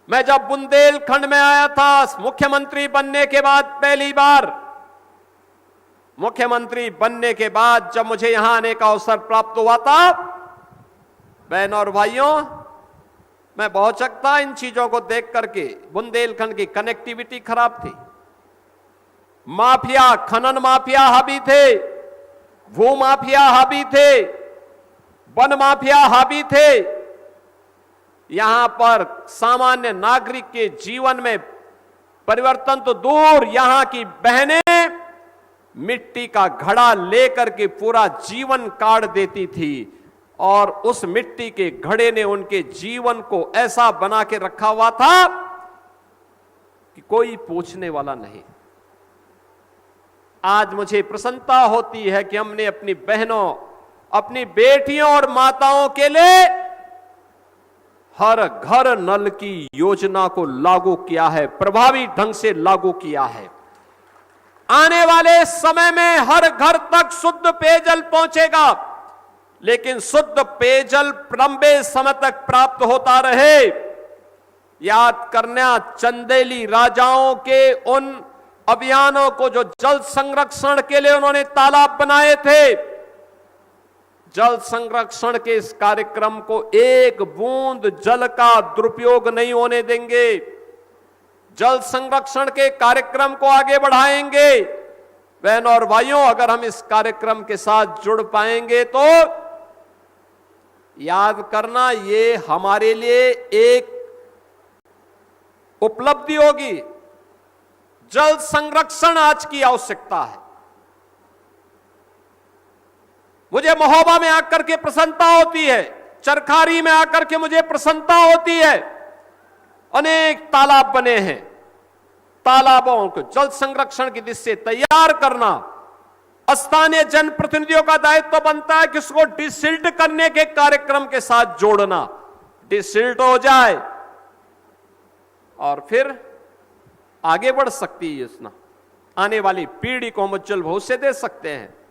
मैं जब बुंदेलखंड में आया था मुख्यमंत्री बनने के बाद, पहली बार मुख्यमंत्री बनने के बाद जब मुझे यहां आने का अवसर प्राप्त हुआ था, बहनों और भाइयों, मैं बहुत चकता इन चीजों को देख करके। बुंदेलखंड की कनेक्टिविटी खराब थी, माफिया, खनन माफिया हावी थे, भू माफिया हावी थे, वन माफिया हावी थे। यहां पर सामान्य नागरिक के जीवन में परिवर्तन तो दूर, यहां की बहनें मिट्टी का घड़ा लेकर के पूरा जीवन काट देती थी और उस मिट्टी के घड़े ने उनके जीवन को ऐसा बना के रखा हुआ था कि कोई पूछने वाला नहीं। आज मुझे प्रसन्नता होती है कि हमने अपनी बहनों, अपनी बेटियों और माताओं के लिए हर घर नल की योजना को लागू किया है, प्रभावी ढंग से लागू किया है। आने वाले समय में हर घर तक शुद्ध पेयजल पहुंचेगा, लेकिन शुद्ध पेयजल लंबे समय तक प्राप्त होता रहे। याद करना चंदेली राजाओं के उन अभियानों को जो जल संरक्षण के लिए उन्होंने तालाब बनाए थे। जल संरक्षण के इस कार्यक्रम को एक बूंद जल का दुरुपयोग नहीं होने देंगे। जल संरक्षण के कार्यक्रम को आगे बढ़ाएंगे। बहनों और भाइयों, अगर हम इस कार्यक्रम के साथ जुड़ पाएंगे तो याद करना, ये हमारे लिए एक उपलब्धि होगी। जल संरक्षण आज की आवश्यकता है। मुझे महोबा में आकर के प्रसन्नता होती है, चरखारी में आकर के मुझे प्रसन्नता होती है। अनेक तालाब बने हैं, तालाबों को जल संरक्षण की दिशा से तैयार करना स्थानीय जनप्रतिनिधियों का दायित्व बनता है कि उसको डिसिल्ट करने के कार्यक्रम के साथ जोड़ना। डिसिल्ट हो जाए और फिर आगे बढ़ सकती है योजना, आने वाली पीढ़ी को हम उज्जवल भविष्य दे सकते हैं।